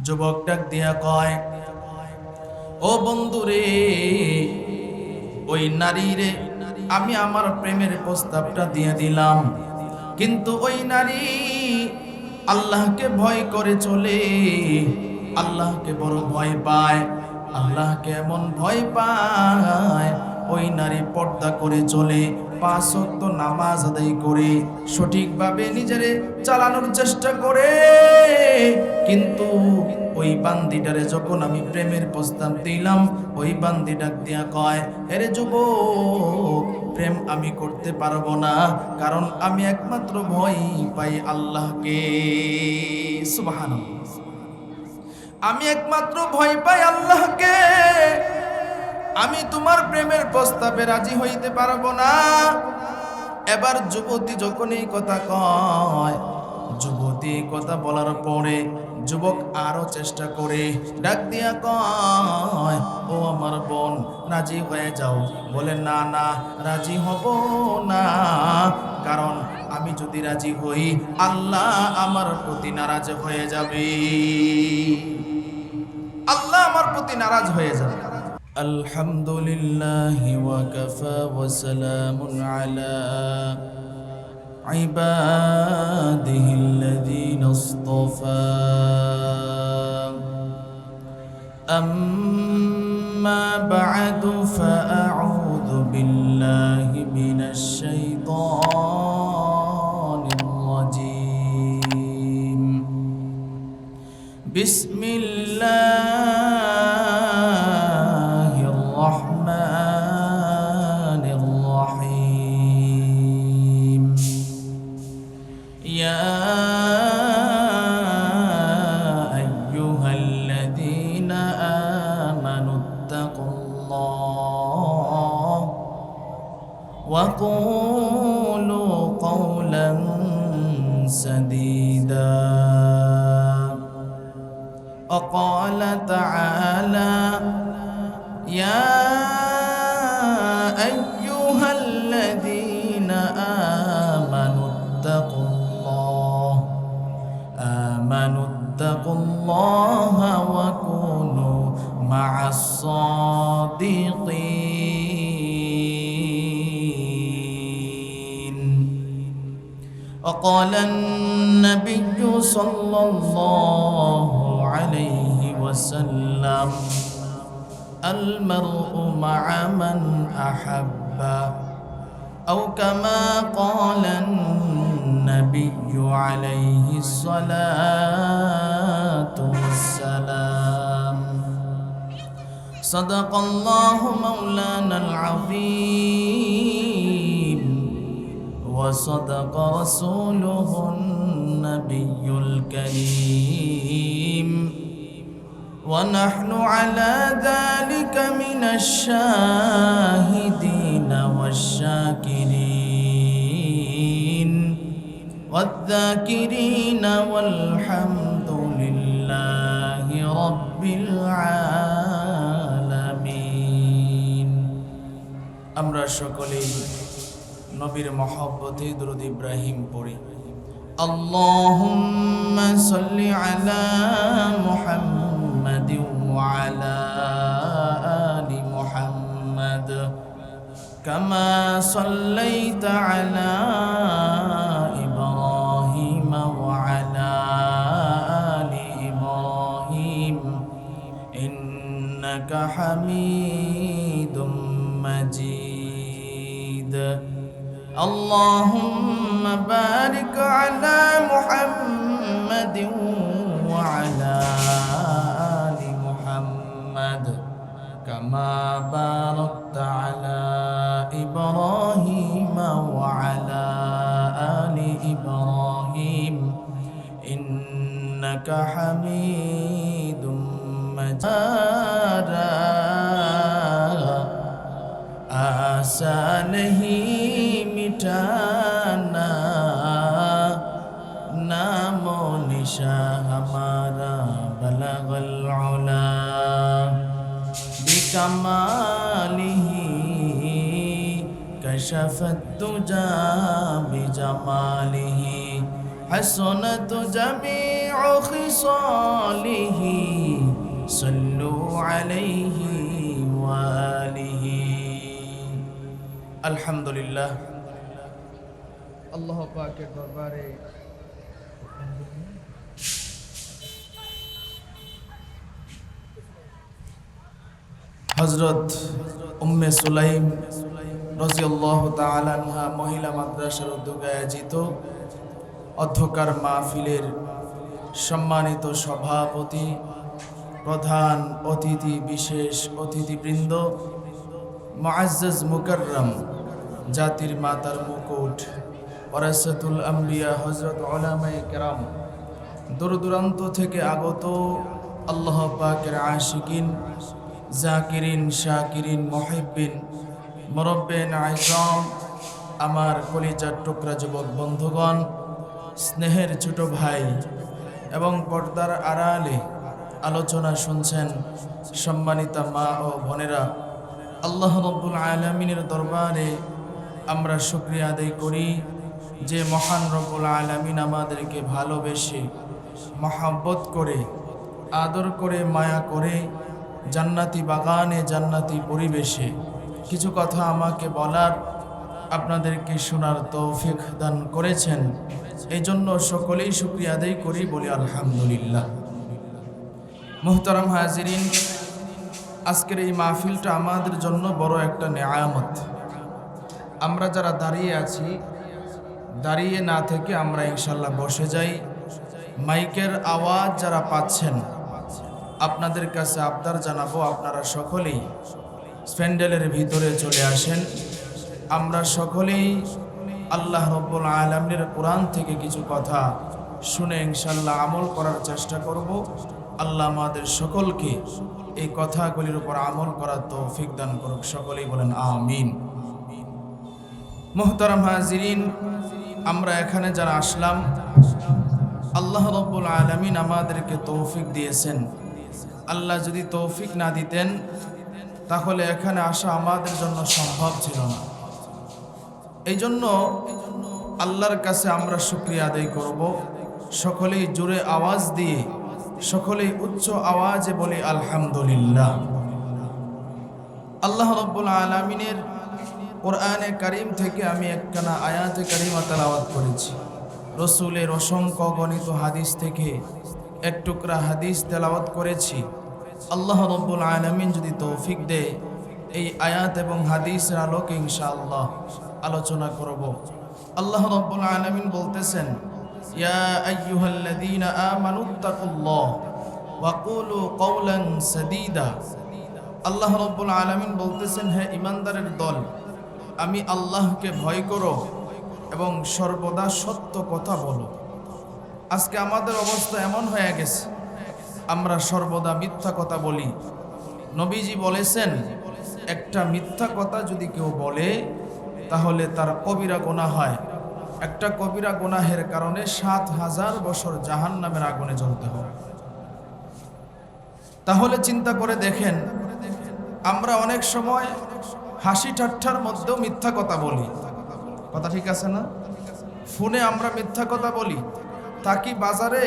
যুবক ডাক দিয়া কয়, ও বন্ধুরে, ওই নারীরে আমি আমার প্রেমের প্রস্তাবটা দিয়ে দিলাম, কিন্তু ওই নারী আল্লাহকে ভয় করে চলে, আল্লাহকে বড় ভয় পায়। আল্লাহকে এমন ভয় পায়, ওই নারী পর্দা করে চলে, 5 ওয়াক্ত নামাজ আদায় করে সঠিকভাবে নিজেরে চালানোর চেষ্টা করে। কিন্তু ওই বান্দিটারে যখন আমি প্রেমের প্রস্তাব দিলাম, ওই বান্দি ডাক দিয়া কয়, আরে যুবক, প্রেম আমি করতে পারবো না, কারণ আমি একমাত্র ভয় পাই আল্লাহকে। সুবহানাল্লাহ। আমি একমাত্র ভয় পাই আল্লাহকে, আমি তোমার প্রেমের প্রস্তাবে রাজি হইতে পারবো না। এবার যুবতী যখন এই কথা কয়, যুবতী কথা বলার পরে যুবক আরো চেষ্টা করে ডাক দিয়া কয়, ও আমার বোন, রাজি হয়ে যাও। বলে, না না, রাজি হব না, কারণ আমি যদি রাজি হই আল্লাহ আমার প্রতি নারাজ হয়ে যাবে, আল্লাহ আমার প্রতি নারাজ হয়ে যাবে। আলহামদুলিল্লাহ ওয়া কাফা ওয়া সালামুন আলা ইবাদিহিল্লাযীনা ইসতাফা। আম্মা বা'দু ফাআউযু বিল্লাহি মিনাশ শাইতানির রাজীম। বিসমিল্লাহির রহমানির রহিম। ইয়া আইয়ুহাল্লাযীনা আমানুত্তাকুল্লাহ ওয়া কুলু কওলান সাদীদা। وقال تعالى يا أيها الذين آمنوا اتقوا الله وكونوا مع الصادقين. وقال النبي صلى الله عليه وسلم المرء مع من أحب، أو كما قال النبي عليه الصلاة والسلام. صدق الله مولانا العظيم، وصدق رسوله النبي الكريم، ونحن على ذلك من الشاهدين والشاكرين والذاكرين والحمد لله رب العالمين. আমরা সকলেই নবীর মহব্বতে দুরূদ ইব্রাহিম পড়ি। আল্লাহুম্মা সাল্লি আলা মুহাম্মাদ ওয়া আলা আলি মুহাম্মাদ কামা সাল্লাইতা আলা ইব্রাহিম ওয়া আলা আলি ইব্রাহিম ইন্নাকা হামিদুম মাজিদ। اللهم بارك على محمد وعلى آل محمد كما باركت على إبراهيم وعلى آل إبراهيم إنك حميد مجيد. आशा नहीं मिटाना, नामो निशा हमारा बलगल उला बिकमालिही कशफत तुजा बिजमालिही हसनत जमीउ खिसालिही صلوا عليه وآله الحمد لله আল্লাহ পাকের দরবারে হযরত উম্মে সুলাইম রাদিয়াল্লাহু তাআলা আনহা মহিলা মাদ্রাসার উদ্যোগে আয়োজিত অধ্যকার মাহফিলের সম্মানিত সভাপতি, প্রধান অতিথি, বিশেষ অতিথিবৃন্দ, মুআজ্জাজ মুকাররম, জাতির মাতার মুকুট, ওয়ারাসাতুল আম্বিয়া হযরত উলামায়ে কেরাম, দূর দূরান্ত থেকে আগত আল্লাহ পাকের আশিকিন, জাকিরিন, শাকিরিন, মুহিব্বিন, মুরব্বিন আযম, আমার কলিজার টুকরা যুবক বন্ধুগণ, স্নেহের ছোট ভাই এবং পর্দার আড়ালে আলোচনা শুনছেন সম্মানিতা মা ও বোনেরা, আল্লাহ রাব্বুল আলামিনের দরবারে আমরা শুকরিয়া আদায় করি যে মহান রব্বুল আলামিন আমাদেরকে ভালোবেসে, মহব্বত করে, আদর করে, মায়া করে জান্নাতি বাগানে, জান্নাতি পরিবেশে কিছু কথা আমাকে বলার, আপনাদেরকে শোনার তৌফিক দান করেছেন। এই জন্য সকলেই শুকরিয়া আদায় করি, বলি আলহামদুলিল্লাহ। মুহতারাম হাজিরিন, আজকের এই মাহফিলটা আমাদের জন্য বড় একটা নেয়ামত। আমরা যারা দাঁড়িয়ে আছি, দাঁড়িয়ে না থেকে আমরা ইনশাল্লাহ বসে যাই। মাইকের আওয়াজ যারা পাচ্ছেন, আপনাদের কাছে আবদার জানাবো, আপনারা সকলেই প্যান্ডেলের ভিতরে চলে আসেন। আমরা সকলেই আল্লাহ রব্বুল আলামিনের কোরআন থেকে কিছু কথা শুনে ইনশাল্লাহ আমল করার চেষ্টা করব। আল্লাহ আমাদের সকলকে এই কথাগুলির উপর আমল করার তৌফিক দান করুক। সকলেই বলেন আমিন। মুহতারাম হাজিরিন, আমরা এখানে যারা আসলাম, আল্লাহ রব্বুল আলামিন আমাদেরকে তৌফিক দিয়েছেন। আল্লাহ যদি তৌফিক না দিতেন তাহলে এখানে আসা আমাদের জন্য সম্ভব ছিল না। এই জন্য আল্লাহর কাছে আমরা শুকরিয়া আদায় করব। সকলেই জোরে আওয়াজ দিয়ে, সকলেই উচ্চ আওয়াজে বলি আলহামদুলিল্লাহ। আল্লাহ রাব্বুল আলামিনের কোরআনে কারীম থেকে আমি একখানা আয়াতে কারিমা তেলাওয়াত করেছি। রসুলের অসংখ্য গণিত হাদিস থেকে এক টুকরা হাদিস তেলাওয়াত করেছি। আল্লাহ রাব্বুল আলামিন যদি তৌফিক দেয়, এই আয়াত এবং হাদিসের আলোকে ইনশাআল্লাহ আলোচনা করব। আল্লাহ রাব্বুল আলামিন বলতেছেন, ইয়া আইয়ুহাল্লাযীনা আমানুত্তাকুল্লাহ ওয়া কুলু কওলান সাদীদা। আল্লাহ রাব্বুল আলামিন বলতেছেন, হে ঈমানদারের দল, আমি আল্লাহকে ভয় করো এবং সর্বদা সত্য কথা বলো। আজকে আমাদের অবস্থা এমন হয়ে গেছে, আমরা সর্বদা মিথ্যা কথা বলি। নবীজি বলেছেন, একটা মিথ্যা কথা যদি কেউ বলে তাহলে তার কবিরা গুনাহ হয়। একটা কবিরা গুনাহের কারণে ৭,০০০ বছর জাহান্নামের আগুনে জ্বলতে হবে। তাহলে চিন্তা করে দেখেন, আমরা অনেক সময় হাসি ঠাট্টার মধ্যেও মিথ্যা কথা বলি। কথা ঠিক আছে না? ফোনে আমরা মিথ্যা কথা বলি। থাকি বাজারে,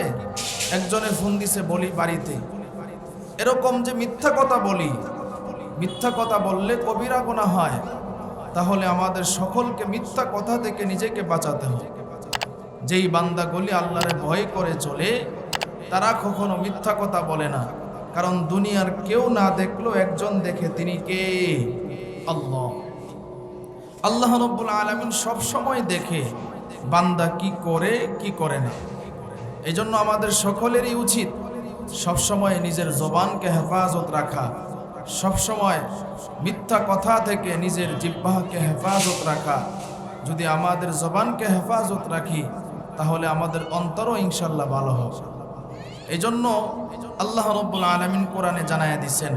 একজনের ফোন দিছে, বলি বাড়িতে। এরকম যে মিথ্যা কথা বলি, মিথ্যা কথা বললে কবিরা গুনাহ হয়। তাহলে আমাদের সকলকে মিথ্যা কথা থেকে নিজেকে বাঁচাতে হবে। যেই বান্দাগুলি আল্লাহরে ভয় করে চলে, তারা কখনো মিথ্যা কথা বলে না। কারণ দুনিয়ার কেউ না দেখলো একজন দেখে, তিনি কে? আল্লাহ। আল্লাহ রাব্বুল আলামিন সব সময় দেখে বান্দা কি করে, কি করে না। এই জন্য আমাদের সকলেরই উচিত সবসময় নিজের জবানকে হেফাজত রাখা, সবসময় মিথ্যা কথা থেকে নিজের জিহ্বাকে হেফাজত রাখা। যদি আমাদের জবানকে হেফাজত রাখি তাহলে আমাদের অন্তরও ইনশাল্লাহ ভালো হবে। এই জন্য আল্লাহ রাব্বুল আলামিন কোরআনে জানায়া দিয়েছেন,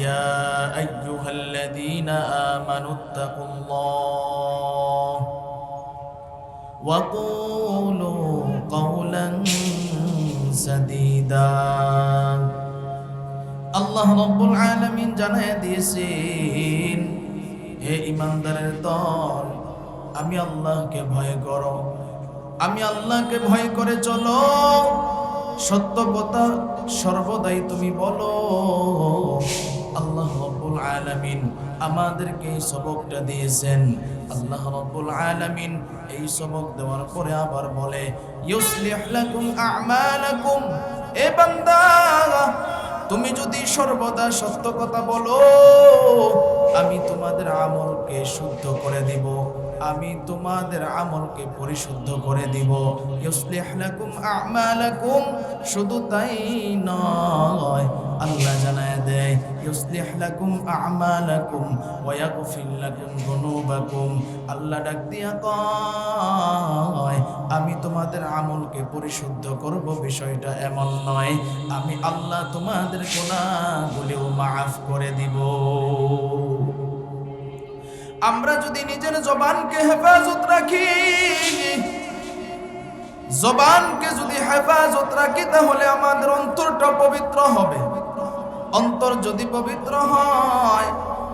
ইয়া আইয়ুহাল্লাযীনা আমানুত্তাকুল্লাহ ওয়া কুলু কওলান সাদীদা। আল্লাহ রাব্বুল আলামিন জানায়া দিয়েছেন, হে ঈমানদারের দল, আমি আল্লাহকে ভয় করো, আমি আল্লাহকে ভয় করে চলো, সত্য কথা সর্বদাই তুমি বলো। আল্লাহ রাব্বুল আলামিন আমাদেরকে এই সবকটা দিয়েছেন। আল্লাহ রাব্বুল আলামিন এই সবক দেওয়ার পরে আবার বলে, ইউসলিহ লাকুম আ'মালাকুম, এ বান্দা তুমি যদি সর্বদা সত্য কথা বলো, আমি তোমাদের আমলকে শুদ্ধ করে দিব, আমি তোমাদের আমলকে পরিশুদ্ধ করে দিব। ইউসলিহ লাকুম আ'মালাকুম, শুধু তাই নয়, আল্লাহ জানায় দেয় ইউসলিহ লাকুম আ'মালাকুম ওয়া ইয়াগফির লাকুম যুনুবাকুম। আল্লাহ ডাক দিয়া কয়, আমি তোমাদের আমলকে পরিশুদ্ধ করব, বিষয়টা এমন নয়, আমি আল্লাহ তোমাদের গুনাহগুলিও মাফ করে দিব। আমরা যদি নিজের জবানকে হেফাজত রাখি, জবানকে যদি হেফাজত রাখি, তাহলে আমাদের অন্তরটা পবিত্র হবে। অন্তর যদি পবিত্র হয়,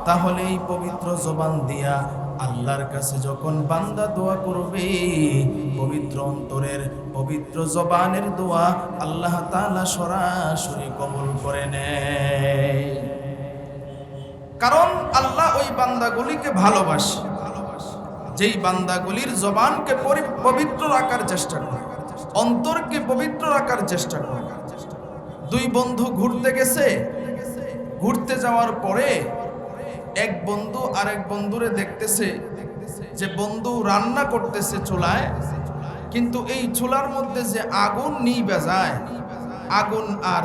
তাহলে এই পবিত্র জবান দিয়া আল্লাহর কাছে যখন বান্দা দোয়া করবে, পবিত্র অন্তরের পবিত্র জবানের দোয়া আল্লাহ তাআলা সরাসরি কবুল করে নেয়। কারণ আল্লাহ ওই বান্দাগুলিকে ভালোবাসে যেই বান্দাগুলির জবানকে পবিত্র রাখার চেষ্টা করে, অন্তরকে পবিত্র রাখার চেষ্টা করে। দুই বন্ধু ঘুরতে গেছে, ঘুরতে যাওয়ার পরে এক বন্ধু আরেক বন্ধুরে দেখতেছে যে বন্ধু রান্না করতেছে চুলায়, কিন্তু এই চুলার মধ্যে যে আগুন নিভে যায়, আগুন আর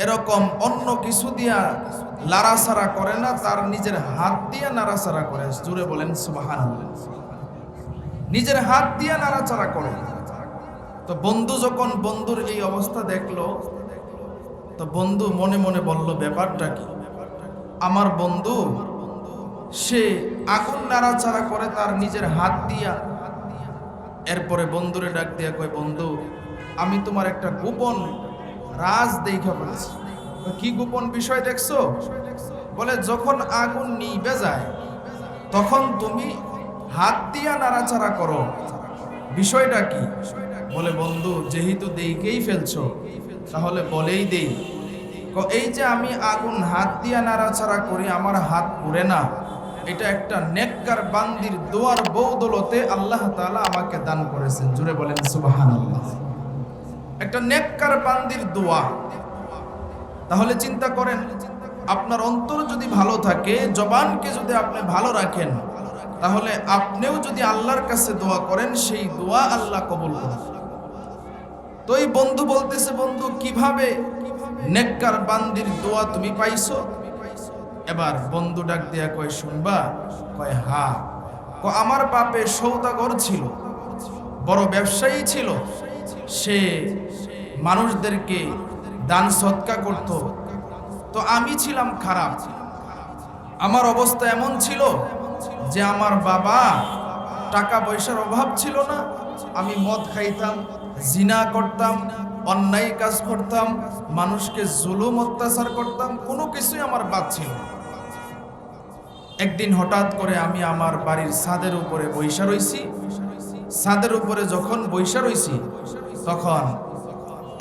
এরকম অন্য কিছু দিয়া লাড়াছাড়া করে না, তার নিজের হাত দিয়ে নাড়াচাড়া করে। জোরে বলেন সুবহানাল্লাহ। নিজের হাত দিয়ে নাড়াচাড়া করে। তো বন্ধু যখন বন্ধুর এই অবস্থা দেখলো, তো বন্ধু মনে মনে বলল, ব্যাপারটা কি? আমার বন্ধু সে আগুন নাড়াচাড়া করে তার নিজের হাত দিয়া। এরপরে বন্ধুরে ডাক দিয়া কয়, বন্ধু আমি তোমার একটা গোপন রাজ দেখা বলেছি। কি গোপন বিষয় দেখছো? বলে, যখন আগুন নিভে যায় তখন তুমি হাত দিয়া নাড়াচাড়া করো, বিষয়টা কি? বলে, বন্ধু যেহেতু দেখেই ফেলছো তাহলে বলেই দেই। এই যে আমি আগুন হাত দিয়া নাড়াচাড়া করি, আমার হাত পুড়ে না, এটা একটা নেককার বান্দির দোয়ার বদৌলতে আল্লাহ তাআলা আমাকে দান করেছেন। জুড়ে বলেন সুবহানাল্লাহ। একটা নেককার বান্দির দোয়া। তাহলে চিন্তা করেন, আপনার অন্তর যদি ভালো থাকে, জবানকে যদি আপনি ভালো রাখেন, তাহলে আপনিও যদি আল্লাহর কাছে দোয়া করেন, সেই দোয়া আল্লাহ কবুল করেন। তো এই বন্ধু বলতেছে, বন্ধু কিভাবে নেককার বান্দির দোয়া তুমি পাইছো? এবার বন্ধু ডাক দিয়া কয়, শুনবা? কয়, হ্যাঁ। আমার বাপে সওদাগর ছিল, বড় ব্যবসায়ী ছিল, সে মানুষদেরকে দান সদকা করত। তো আমি ছিলাম খারাপ, আমার অবস্থা এমন ছিল যে আমার বাবা টাকা পয়সার অভাব ছিল না, আমি মদ খাইতাম, জিনা করতাম, অন্যায় কাজ করতাম, মানুষকে জুলুম অত্যাচার করতাম, কোনো কিছুই আমার বাদ ছিল। একদিন হঠাৎ করে আমি আমার বাড়ির ছাদের উপরে বইসা রইছি। ছাদের উপরে যখন বইসা রইছি, তখন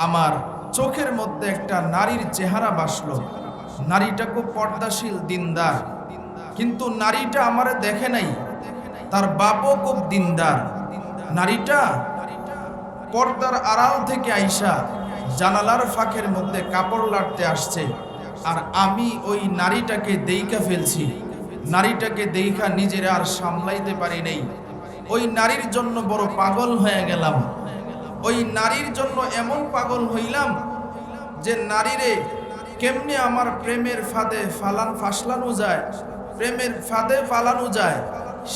আমার চোখের মধ্যে একটা নারীর চেহারা ভাসলো। নারীটা খুব পর্দাশীল, দিনদার, কিন্তু নারীটা আমারে দেখে নাই, তার বাপও খুব দিনদার। নারীটা পর্দার আড়াল থেকে আইসা জানালার ফাঁকের মধ্যে কাপড় লাড়তে আসছে, আর আমি ওই নারীটাকে দেইখা ফেলছি। নারীটাকে দেইখা নিজের আর সামলাইতে পারি নাই। ওই নারীর জন্য বড় পাগল হয়ে গেলাম। ওই নারীর জন্য এমন পাগল হইলাম যে নারীরে কেমনে আমার প্রেমের ফাঁদে ফাঁসলানো যায়, প্রেমের ফাঁদে ফালানো যায়,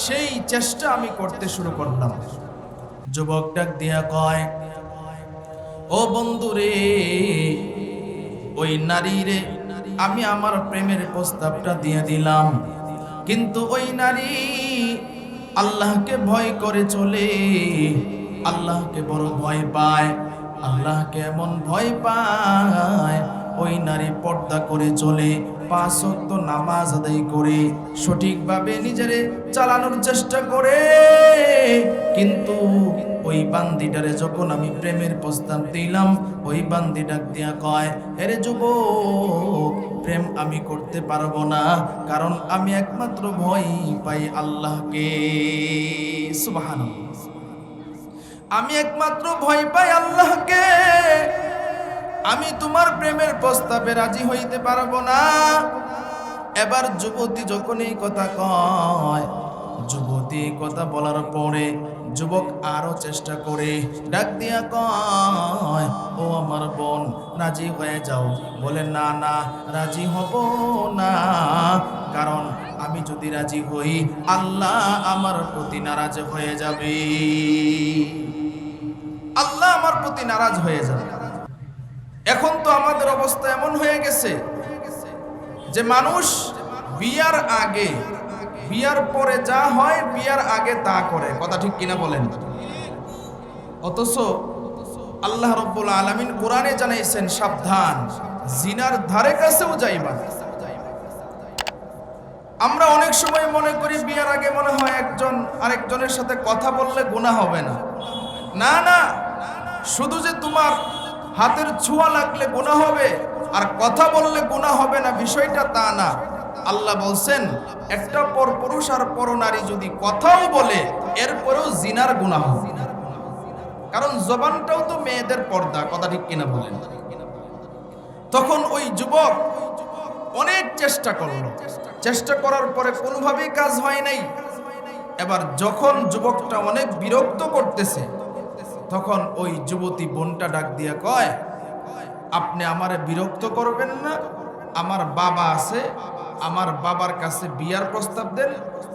সেই চেষ্টা আমি করতে শুরু করলাম। যুবক ডাক দিয়া কয়, ও বন্ধু রে, ওই নারীরে আমি আমার প্রেমের প্রস্তাবটা দিয়ে দিলাম, কিন্তু ওই নারী আল্লাহকে ভয় করে চলে, আল্লাহকে বড় ভয় পায়। আল্লাহকে এমন ভয় পায়, ওই নারী পর্দা করে চলে, 5 ওয়াক্ত নামাজ আদায় করে সঠিকভাবে নিজেরে চালানোর চেষ্টা করে, কিন্তু ওই বান্দিটারে যখন আমি প্রেমের প্রস্তাব দিলাম, ওই বান্দি ডাক দিয়া কয়, আরে যুবক, প্রেম আমি করতে পারবো না, কারণ আমি একমাত্র ভয় পাই আল্লাহকে। সুবহানাল্লাহ। আমি একমাত্র ভয় পাই আল্লাহকে, আমি তোমার প্রেমের প্রস্তাবে রাজি হইতে পারবো না। এবার যুবতী যখন এই কথা কয়, যুবতী কথা বলার পরে যুবক আরো চেষ্টা করে ডাক দিয়া কয়, ও আমার বোন, রাজি হয়ে যাও। বলে, না না, রাজি হব না, কারণ আমি যদি রাজি হই আল্লাহ আমার প্রতি নারাজ হয়ে যাবে, আল্লাহ আমার প্রতি নারাজ হয়ে যাবে। এখন তো আমাদের অবস্থা এমন হয়ে গেছে যে মানুষ বিয়ার আগে, বিয়ার পরে যা হয় বিয়ার আগে তা করে, কথা ঠিক কিনা বলেন? অথচ আল্লাহ রাব্বুল আলামিন কোরআনে জানাইছেন, সাবধান, জিনার ধারে কাছেও যাইবা না। আমরা অনেক সময় মনে করি বিয়ার আগে মনে হয় একজন আরেকজনের সাথে কথা বললে গুনাহ হবে না। না না, শুধু যে তোমার হাতের ছোঁয়া লাগলে গুনাহ হবে আর কথা বললে গুনাহ হবে না, বিষয়টা তা না। আল্লাহ বলছেন, একটা পর পুরুষ আর পর নারী যদি কথাও বলে এরপরেও জিনার গুনাহ হবে, কারণ জবানটাও তো মেয়েদের পর্দা, কথা ঠিক কিনা বলেন? তখন ওই যুবক অনেক চেষ্টা করলো, চেষ্টা করার পরে কোনোভাবেই কাজ হয় নাই। এবার যখন যুবকটা অনেক বিরক্ত করতেছে, তখন ওই যুবতী বোনটা ডাক দিয়া কয়, আপনি আমারে বিরক্ত করবেন না, আমার বাবা আছে, আমার বাবার কাছে বিয়ার প্রস্তাব দেন,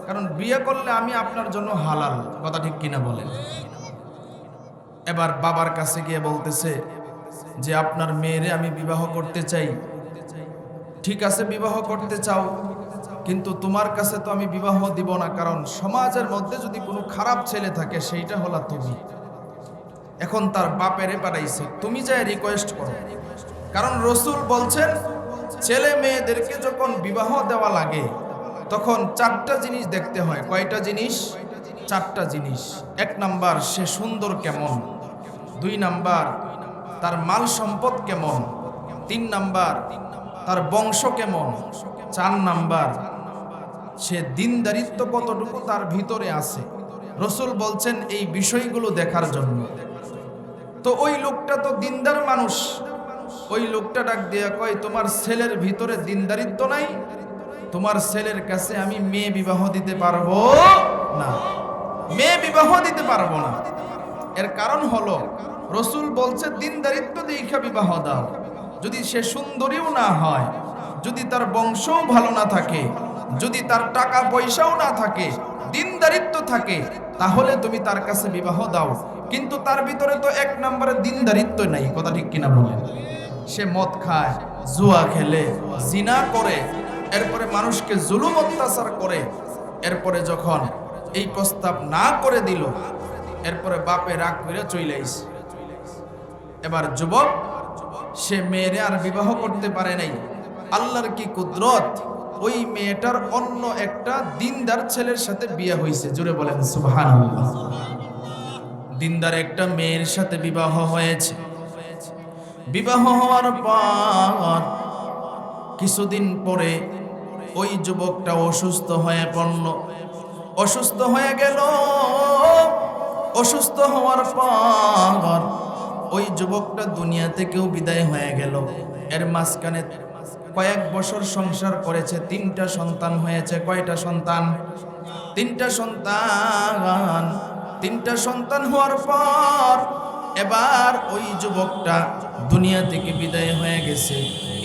কারণ বিয়ে করলে আমি আপনার জন্য হালাল, কথা ঠিক কিনা বলেন? এবার বাবার কাছে গিয়ে বলতেছে যে আপনার মেয়েরে আমি বিবাহ করতে চাই। ঠিক আছে, বিবাহ করতে চাও, কিন্তু তোমার কাছে তো আমি বিবাহ দিব না, কারণ সমাজের মধ্যে যদি কোনো খারাপ ছেলে থাকে সেইটা হলা তুমি। এখন তার বাপেরে পাঠাইছে, তুমি যাই রিকোয়েস্ট করো, কারণ রসুল বলছেন ছেলে মেয়েদেরকে যখন বিবাহ দেওয়া লাগে তখন চারটা জিনিস দেখতে হয়। কয়টা জিনিস? চারটা জিনিস। এক নাম্বার, সে সুন্দর কেমন, দুই নাম্বার তার মাল সম্পদ কেমন, তিন নাম্বার তার বংশ কেমন, চার নাম্বার সে দিনদারিত্ব কতটুকু তার ভিতরে আছে। রসুল বলছেন এই বিষয়গুলো দেখার জন্য। তো ওই লোকটা তো দিনদার মানুষ, ওই লোকটা ডাক দিয়া কয়, তোমার ছেলের ভিতরে দিনদারিত্ব নাই, তোমার ছেলের কাছে আমি মেয়ে বিবাহ দিতে পারবো না, মেয়ে বিবাহ দিতে পারবো না। এর কারণ হলো রসুল বলছে দিনদারিত্ব দেখা বিবাহ দাও। যদি সে সুন্দরীও না হয়, যদি তার বংশও ভালো না থাকে, যদি তার টাকা পয়সাও না থাকে, দিনদারিত্ব থাকে, তাহলে তুমি তার কাছে বিবাহ দাও। কিন্তু তার ভিতরে তো এক নম্বরে দিনদারিত্ব নাই, কথা ঠিক কিনা বলেন? সে মদ খায়, জুয়া খেলে, জিনা করে, এরপরে মানুষকে জুলুম অত্যাচার করে। এরপরে যখন এই প্রস্তাব না করে দিল, এরপরে বাপে রাগ করে চলে আইছে। এবার যুবক সে মেয়েরে আর বিবাহ করতে পারে নাই। আল্লাহর কি কুদরত, ওই মেয়েটার অন্য একটা দিনদার ছেলের সাথে বিয়ে হয়েছে। জুড়ে বলেন সুবহানাল্লাহ। দিনদার একটা মেয়ের সাথে বিবাহ হয়েছে। বিবাহ হওয়ার পর কিছুদিন পরে ওই যুবকটা অসুস্থ হয়ে পড়ল, অসুস্থ হয়ে গেল। অসুস্থ হওয়ার পর ওই যুবকটা দুনিয়া থেকেও বিদায় হয়ে গেল। এর মাঝখানে কয়েক বছর সংসার করেছে, 3টা সন্তান হয়েছে। কয়টা সন্তান? 3টা সন্তান। 3টা সন্তান হওয়ার পর এবার ওই যুবকটা দুনিয়া থেকে বিদায় হয়ে গেছে।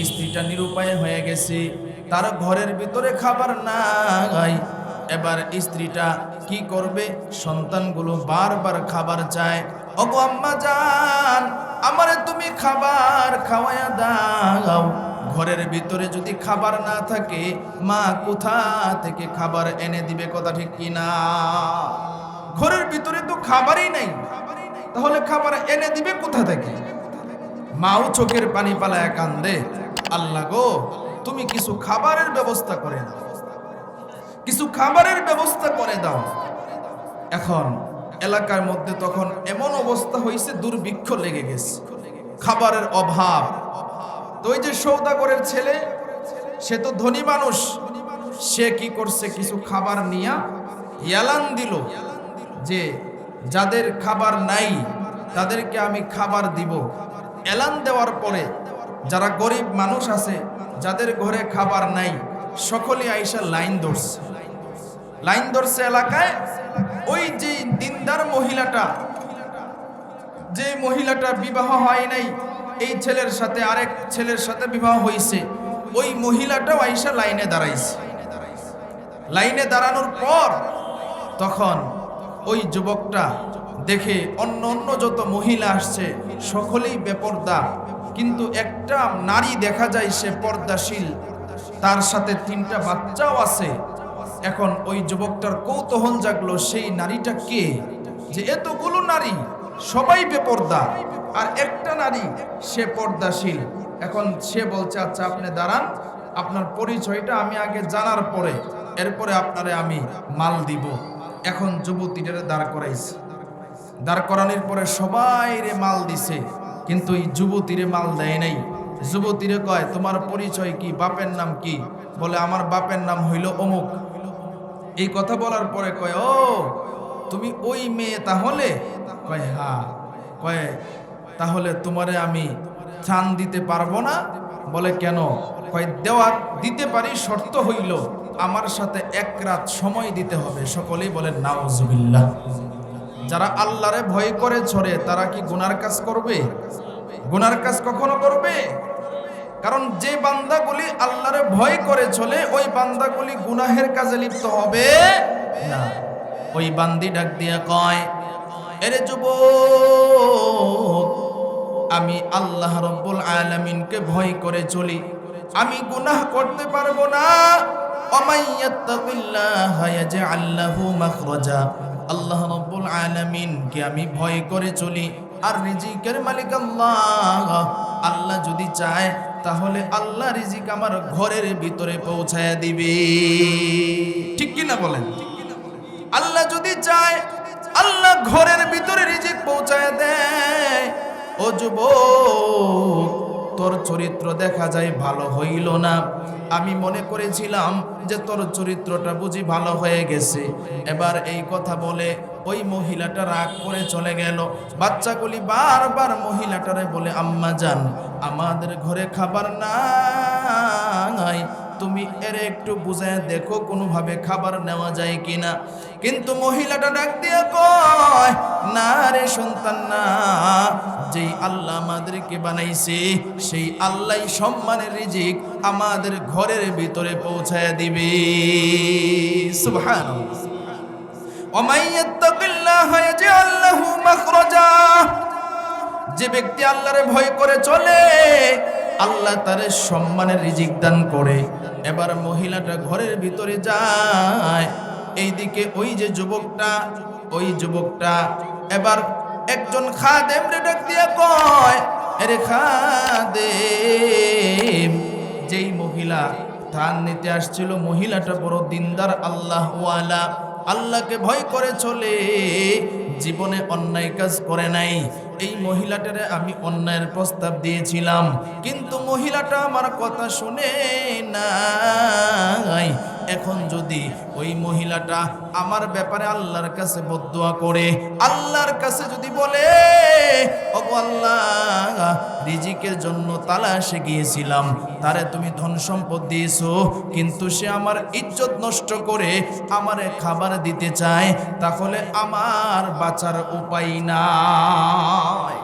স্ত্রীটা নিরুপায় হয়ে গেছে, তার ঘরের ভিতরে খাবার নাই। এবার স্ত্রীটা কি করবে? সন্তানগুলো বারবার খাবার চায়। ওগো আম্মা জান, আমারে তুমি খাবার খাওয়ায়া দাও। ঘরের ভিতরে যদি খাবার না থাকে, মা কোথা থেকে খাবার এনে দিবে? কথা ঠিক কিনা? ঘরের ভিতরে তো খাবারই নাই, তাহলে খাবার এনে দিবে কোথা থেকে? মাও চোখের পানি পালায়া কান্দে, আল্লাহ গো, তুমি কিছু খাবারের ব্যবস্থা করে দাও, কিছু খাবারের ব্যবস্থা করে দাও। এখন এলাকার মধ্যে তখন এমন অবস্থা হয়েছে, দুর্ভিক্ষ লেগে গেছে, খাবারের অভাব। তো ওই যে সওদাগরের ছেলে, সে তো ধনী মানুষ, সে কি করছে, কিছু খাবার নিয়ে এলান দিল যে যাদের খাবার নাই তাদেরকে আমি খাবার দিব। এলান দেওয়ার পরে যারা গরিব মানুষ আছে, যাদের ঘরে খাবার নাই, সকলে আইসা লাইন ধরছে এলাকায়। ওই যে দিনদার মহিলাটা, যে মহিলাটা বিবাহ হয় নাই, এই ছেলের সাথে আরেক ছেলের সাথে বিবাহ হয়েছে, ওই মহিলাটাও আইসা লাইনে দাঁড়াইছে। লাইনে দাঁড়ানোর পর তখন ওই যুবকটা দেখে অন্য যত মহিলা আসছে সকলেই বেপর্দা, কিন্তু একটা নারী দেখা যায় সে পর্দাশীল, তার সাথে 3টা বাচ্চাও আছে। এখন ওই যুবকটার কৌতূহল জাগলো, সেই নারীটা কে, যে এতগুলো নারী সবাই বেপর্দা আর একটা নারী সে পর্দাশীল। এখন সে বলছে, আচ্ছা আপনি দাঁড়ান, আপনার পরিচয়টা আমি আগে জানার পরে এরপরে আপনারে আমি মাল দিব। এখন যুবতীদের দাঁড় করাইছে, দাঁড় করানোর পরে সবাই রে মাল দিছে, কিন্তু এই যুবতীরে মাল দেয় নাই। যুবতীরে কয়, তোমার পরিচয় কি, বাপের নাম কি? বলে, আমার বাপের নাম হইল অমুক। এই কথা বলার পরে কয়, ও তুমি ওই মেয়ে তাহলে? কয় হ্যাঁ। কয় তাহলে তোমারে আমি ত্রাণ দিতে পারবো না। বলে কেন? কয় দিতে পারি, শর্ত হইল আমার সাথে 1 রাত সময় দিতে হবে। সকলেই বলেন নাউজুবিল্লাহ। যারা আল্লাহরে ভয় করে চলে তারা কি গুনার কাজ করবে? গুনার কাজ কখনো করবে? কারণ যে বান্দাগুলি আল্লাহরে ভয় করে চলে ওই বান্দাগুলি গুনাহের কাজে লিপ্ত হবে না। ওই বান্দি ডাক দিয়া কয়, এরে যুবক, আমি আল্লাহ রাব্বুল আলামিনকে ভয় করে চলি, আমি গুনাহ করতে পারবো না। ওমাইয়াত্তাকিল্লাহা ইয়াজআল লাহু মাখরাজা। আল্লাহ রাব্বুল আলামিনকে আমি ভয় করে চলি, আর রিজিকের মালিক আল্লাহ। আল্লাহ যদি চায় তাহলে আল্লাহ রিজিক আমার ঘরের ভিতরে পৌঁছায়া দিবে। ঠিক কি না বলেন? আল্লাহ যদি চায় আল্লাহ ঘরের ভিতরে রিজিক পৌঁছায়া দেয়। ও যুবক, তোর চরিত্র দেখা যায় ভালো হইল না। আমি মনে করেছিলাম যে তোর চরিত্রটা বুঝি ভালো হয়ে গেছে। এবার এই কথা বলে ওই মহিলাটা রাগ করে চলে গেল। বাচ্চাগুলি বারবার মহিলাটারে বলে, আম্মা জান, আমাদের ঘরে খাবার নাই, তুমি এর একটু বুঝায় দেখো কোনোভাবে খাবার নেওয়া যায় কিনা। কিন্তু মহিলাটা ডাক দিয়ে কয়, না রে সন্তান, না, যেই আল্লাহ আমাদেরকে বানাইছে সেই আল্লাহই সম্মানের রিজিক আমাদের ঘরের ভিতরে পৌঁছায় দিবে। সুবহানাল্লাহ। ওমাইয়াত্তাকিল্লাহা ইয়াজআল লাহু মাখরাজা। যে ব্যক্তি আল্লাহরে ভয় করে চলে আল্লাহ তারে সম্মানের রিজিক দান করে। এবার মহিলাটা ঘরের ভিতরে যায়, এইদিকে ওই যে যুবকটা এবার একজন খাদেম রে ডাক দিয়া কয়, আরে খাদেম, যেই মহিলা ত্রাণ নিতে আসছিল মহিলাটা বড় দিনদার, আল্লাহ ওয়ালা, আল্লাহকে ভয় করে চলে, জীবনে অন্যায় কাজ করে নাই। এই মহিলাটারে আমি অন্যায়ের প্রস্তাব দিয়েছিলাম, কিন্তু মহিলাটা আমার কথা শুনে নাই। এখন যদি ওই মহিলাটা আমার ব্যাপারে আল্লাহর কাছে বদদুয়া করে, আল্লাহর কাছে যদি বলে, ওগো আল্লাহ, রিজিকের জন্য তালাশে গিয়েছিলাম, তারে তুমি ধন সম্পদ দিয়েছো, কিন্তু সে আমার ইজ্জত নষ্ট করে আমারে খাবার দিতে চায়, তাহলে আমার বাঁচার উপায় নাই।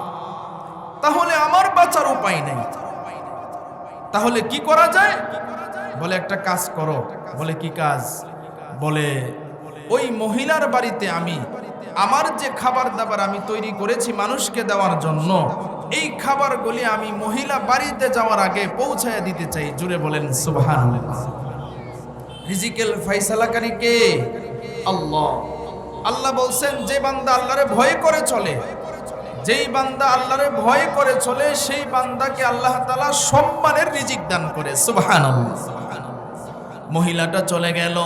তাহলে আমার বাঁচার উপায় নেই। তাহলে কি করা যায়? বলে একটা কাজ করো। বলে কি কাজ? বলে ওই মহিলার বাড়িতে আমি আমার যে খাবার দাবার আমি তৈরি করেছি মানুষকে দেওয়ার জন্য, এই খাবারগুলি আমি মহিলা বাড়িতে যাওয়ার আগে পৌঁছায় দিতে চাই। জুড়ে বলেন সুবহানাল্লাহ। রিজিকের ফয়সালাকারী কে? আল্লাহ। আল্লাহ বলছেন, যে বান্দা আল্লাহরে ভয় করে চলে, যেই বান্দা আল্লাহরে ভয় করে চলে, সেই বান্দাকে আল্লাহ তাআলা সম্মানের রিজিক দান করে। সুবহানাল্লাহ। মহিলাটা চলে গেল।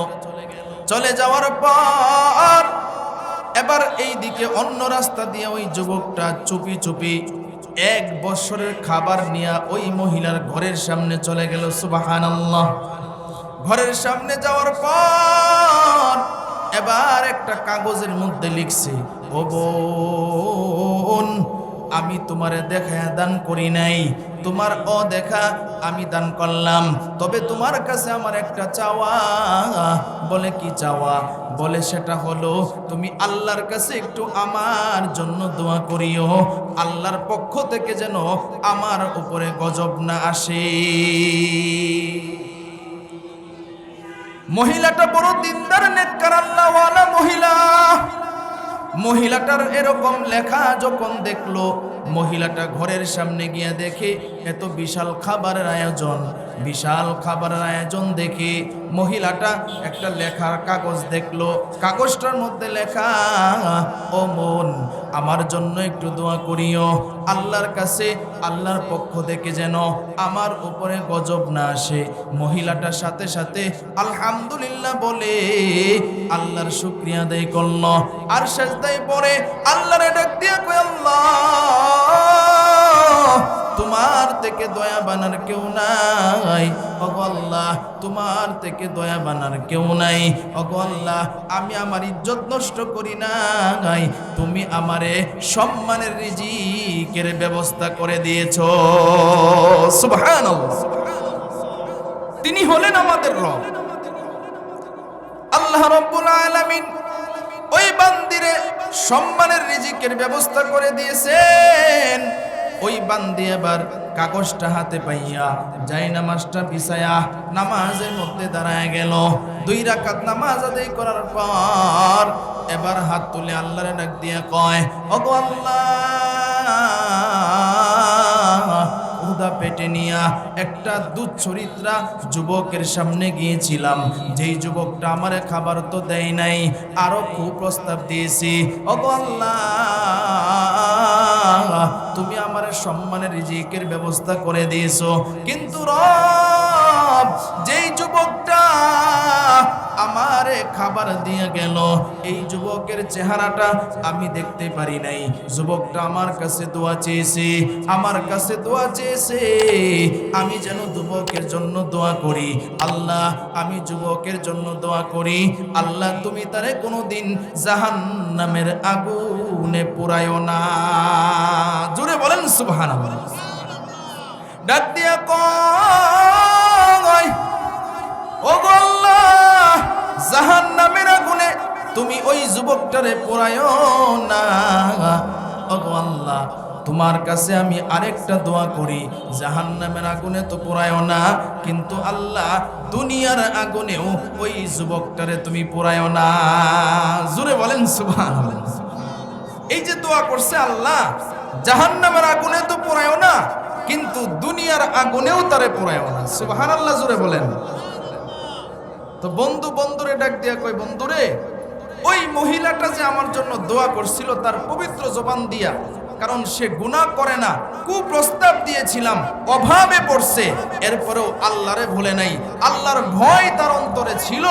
চলে যাওয়ার পর এবার এই দিকে অন্য রাস্তা দিয়ে ওই যুবকটা চুপি চুপি 1 বছরের খাবার নিয়ে ওই মহিলার ঘরের সামনে চলে গেল। সুবহানাল্লাহ। ঘরের সামনে যাওয়ার পর এবার একটা কাগজের মধ্যে লিখছে, ও বোন, আমি তোমারে দেখায়া দান করি নাই, তোমার অদেখা আমি দান করলাম। তবে তোমার কাছে আমার একটা চাওয়া। বলে কি চাওয়া? বলে সেটা হলো তুমি আল্লাহর কাছে একটু আমার জন্য দোয়া করিও, আল্লাহর পক্ষ থেকে যেন আমার উপরে গজব না আসে। মহিলাটা বড় দিনদার নেককার আল্লাহওয়ালা মহিলা। মহিলাটার এরকম লেখা যখন দেখলো, মহিলাটা ঘরের সামনে গিয়ে দেখে এত বিশাল খাবারের আয়োজন। বিশাল খাবারের আয়োজন দেখে মহিলাটা একটা লেখার কাগজ দেখলো। কাগজটার মধ্যে লেখা, ও মন, আমার জন্য একটু দোয়া করিও, আল্লাহর কাছে আল্লাহর পক্ষ থেকে যেন আমার উপরে গজব না আসে। মহিলাটার সাথে সাথে আলহামদুলিল্লাহ বলে আল্লাহর শুকরিয়া আদায় করল। আর সেজদায় পড়ে আল্লাহরে ডাক দিয়া কয়, আল্লাহ, তোমার থেকে দয়া বানার কেউ নাই। ওগো আল্লাহ, তোমার থেকে দয়া বানার কেউ নাই। ওগো আল্লাহ, আমি আমার ইজ্জত নষ্ট করি নাই, তুমি আমারে সম্মানের রিজিকের ব্যবস্থা করে দিয়েছো। সুবহানাল্লাহ। তিনি হলেন আমাদের রব। আল্লাহ রাব্বুল আলামিন ওই বান্দিরে সম্মানের রিজিকের ব্যবস্থা করে দিয়েছেন। ওই বান্দি এবার কাগজটা হাতে পাইয়া যাই নামাজটা বিছায়া নামাজের মধ্যে দাঁড়ায় গেল। 2 রাকাত নামাজ আদায় করার পর এবার হাত তুলে আল্লাহরে ডাক দিয়া কয়, ওগো আল্লাহ, ক্ষুধা পেটে নিয়া একটা দুচ্চরিত্রা যুবকের সামনে গিয়েছিলাম, যেই যুবকটা আমারে খাবার তো দেয় নাই, আরো কুপ্রস্তাব দিয়েছি। ওগো আল্লাহ, তুমি আমার সম্মানের রিজিকের ব্যবস্থা করে দিয়েছো, কিন্তু রব, যেই যুবকটা আমারে খাবার দিয়ে গেল, এই যুবকের চেহারাটা আমি দেখতে পারি নাই। যুবকটা আমার কাছে দোয়া চেয়েছে, আমার কাছে দোয়া চেয়েছে, আমি যেন যুবকের জন্য দোয়া করি। আল্লাহ, আমি যুবকের জন্য দোয়া করি, আল্লাহ, তুমি তারে কোনোদিন জাহান্নামের আগুনে পোড়ায়ো না। জোরে বলেন সুবহানাল্লাহ। ডাক দিয়া কয়, ওগো আল্লাহ, জাহান্নামের আগুনে তুমি ওই যুবকটারে পোড়ায়ো না। ওগো আল্লাহ, তোমার কাছে আমি আরেকটা দোয়া করি, জাহান্নামের আগুনে তো পোড়ায়ো না, কিন্তু আল্লাহ, দুনিয়ার আগুনেও ওই যুবকটারে তুমি পোড়ায়ো না। জোরে বলেন সুবহানাল্লাহ। এই যে দোয়া করছে, আল্লাহ, জাহান্নামের আগুনে তো পোড়ায়ো না, কিন্তু দুনিয়ার আগুনেও তারে পোড়ায়ো না। সুবহানাল্লাহ, জোরে বলেন। তো বন্ধু বন্ধুরে ডাক দিয়া কই, বন্ধুরে, ওই মহিলাটা যে আমার জন্য দোয়া করছিল তার পবিত্র জবান দিয়া, কারণ সে গুনাহ করে না, কুপ্রস্তাব দিয়েছিলাম, অভাবে পড়ছে, এরপরেও আল্লাহরে ভুলে নাই, আল্লাহর ভয় তার অন্তরে ছিল।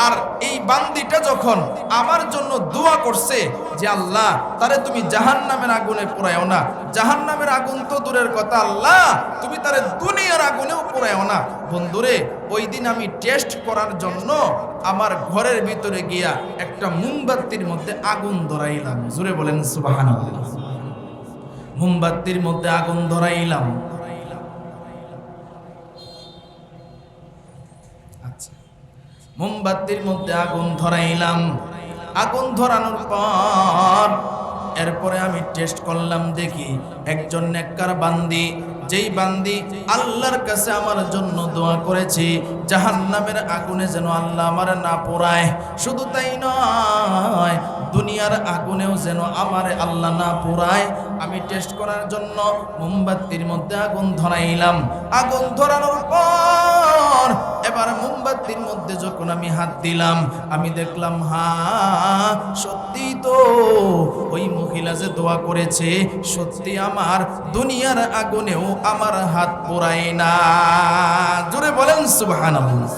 আর এই বান্দিটা যখন আমার জন্য দোয়া করছে যে আল্লাহ, তারে তুমি জাহান্নামের আগুনে পোড়ায়ও না, জাহান্নামের আগুন তো দূরের কথা, আল্লাহ, তুমি তারে দুনিয়ার আগুনেও পোড়ায়ও না। বন্ধুরে, ওই দিন আমি টেস্ট করার জন্য আমার ঘরের ভিতরে গিয়া একটা মোমবাতির মধ্যে আগুন ধরাইলাম। জোরে বলেন সুবহানাল্লাহ। মোমবাতির মধ্যে আগুন ধরাইলাম। আচ্ছা, মোমবাতির মধ্যে আগুন ধরাইলাম। আগুন ধরানোর পর এরপরে আমি টেস্ট করলাম, দেখি একজন নেককার বান্দি, যেই বান্দি আল্লাহর কাছে আমার জন্য দোয়া করেছি জাহান্নামের আগুনে যেন আল্লাহ আমার না পোড়ায়, শুধু তাই নয়, দুনিয়ার আগুনেও যেন আমার আল্লাহ না পোড়ায়। আমি টেস্ট করার জন্য মোমবাতির মধ্যে আগুন ধরাইলাম। আগুন ধরানোর পর এবার মোমবাতির মধ্যে যখন আমি হাত দিলাম, আমি দেখলাম, হ্যাঁ, সত্যি তো ওই মহিলা যে দোয়া করেছে, সত্যি আমার দুনিয়ার আগুনেও আমার হাত পোড়ায় না। জোরে বলেন সুবহানাল্লাহ।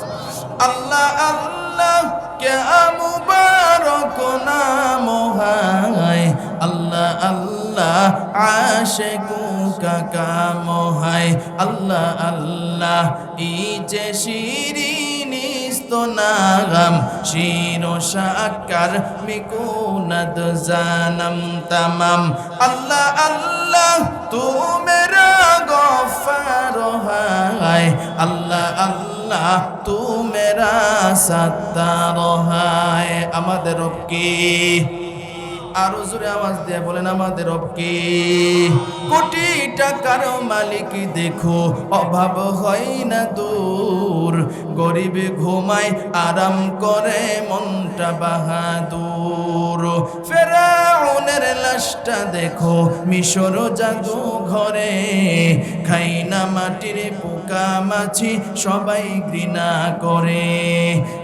আল্লাহ আল্লাহ, কে মুবারক নাম হায় আল্লাহ আল্লাহ আশিকু কাম হায় আল্লাহ আল্লাহ এই যে শিরিনি নাগম শিরো শাকার মিকুনাদ জানম তমাম আল্লাহ আল্লাহ তু মেরা গফার হায় আল্লাহ আল্লাহ তু মেরা সত্তার হায় আমাদের রব কে আরো জোরে আওয়াজ দিয়ে বলেন আমাদের রব কে কোটি টাকার মালিক দেখো অভাব হয় না দূর গরিব ঘুমায় আরাম করে মনটা বাহাদুর ফেরাউনের লাশটা দেখো মিশর জাদু ঘরে খাই না মাটির পোকা মাছি সবাই ঘৃণা করে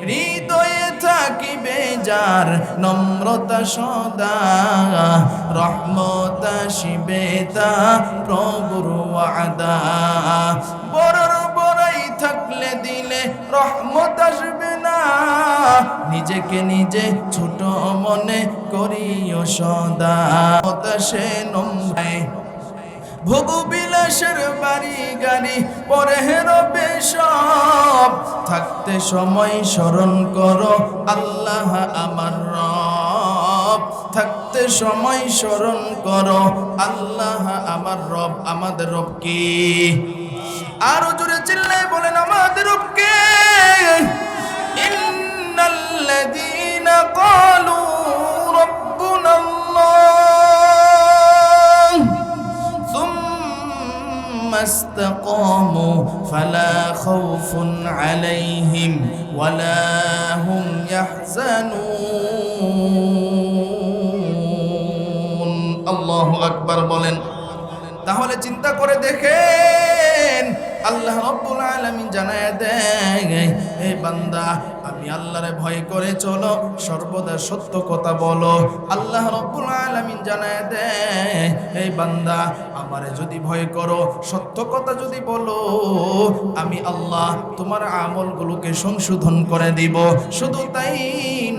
হৃদয়ে থাকিবে যার নম্রতা সদা রহমত আসিবে তা প্রভুর ওয়াদা বড়র বড়াই থাকলে দিলে রহমত আসবে না নিজেকে নিজে ছোট মনে করিও সদা সে নম্রায় ভোগ বিলাসের বাড়ি গাড়ি পরে রবে সব থাকতে সময় স্মরণ করো আল্লাহ আমার রব থাকতে সময় স্মরণ করো আল্লাহ আমার রব আমাদের রব কি আরো জোরে চিল্লায় বলেন আমাদের রব কে ইন্নাল্লাযীনা ক্বালু রাব্বুনাল্লাহ استقاموا فلا خوف عليهم ولا هم يحزنون الله أكبر বলেন তাহলে চিন্তা করে দেখেন আল্লাহ রাব্বুল আলামিন জানায় দেয় হে বান্দা আমি আল্লাহরে ভয় করে চলো সর্বদা সত্য কথা বলো আল্লাহ রাব্বুল আলামিন জানায় দেয় হে বান্দা আমারে যদি ভয় করো সত্য কথা যদি বলো আমি আল্লাহ তোমার আমলগুলোকে সংশোধন করে দিব শুধু তাই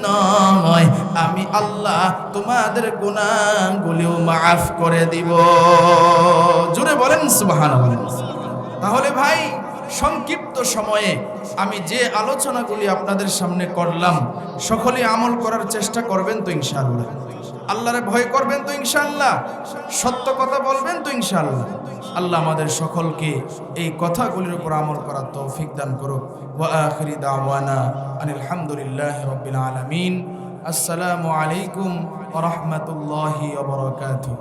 নয় আমি আল্লাহ তোমাদের গুনাহগুলিও মাফ করে দিব জোরে বলেন সুবহানাল্লাহ তাহলে ভাই সংক্ষিপ্ত সময়ে আমি যে আলোচনাগুলি আপনাদের সামনে করলাম সকলে আমল করার চেষ্টা করবেন তো ইনশাআল্লাহ আল্লাহরে ভয় করবেন তো ইনশাআল্লাহ সত্য কথা বলবেন তো ইনশাআল্লাহ আল্লাহ আমাদের সকলকে এই কথাগুলির উপর আমল করার তৌফিক দান করুক ওয়া আখিরি দাওয়ানা আনিল হামদুলিল্লাহি রাব্বিল আলামিন আসসালামু আলাইকুম ওয়া রাহমাতুল্লাহি ওয়া বারাকাতুহু।